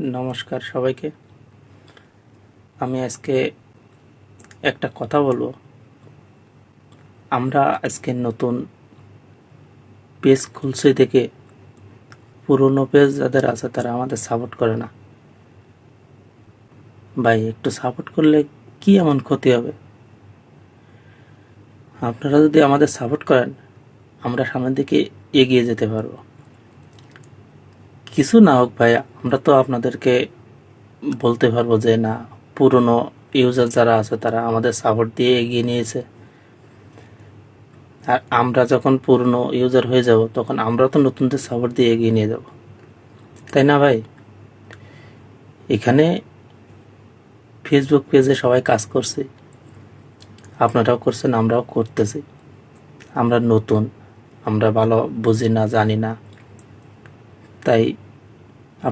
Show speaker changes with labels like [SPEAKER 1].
[SPEAKER 1] নমস্কার সবাইকে। আমি আজকে একটা কথা বলবো। আমরা আজকে নতুন পেজ খুলছি থেকে পুরনো পেজ যাদের আছে তারা আমাদের সাপোর্ট করে না। ভাই, একটু সাপোর্ট করলে কি এমন ক্ষতি হবে? আপনারা যদি আমাদের সাপোর্ট করেন, আমরা সামনের দিকে এগিয়ে যেতে পারবো। কিছু না হোক ভাই, আমরা তো আপনাদেরকে বলতে পারবো যে না, পুরনো ইউজার যারা আছে তারা আমাদের সাপোর্ট দিয়ে এগিয়ে নিয়েছে, আর আমরা যখন পুরনো ইউজার হয়ে যাব তখন আমরা তো নতুনদের সাপোর্ট দিয়ে এগিয়ে নিয়ে যাব, তাই না ভাই? এখানে ফেসবুক পেজে সবাই কাজ করছে, আপনারাও করছেন, আমরাও করতেছি। আমরা নতুন, আমরা ভালো বুঝি না, জানি না, তাই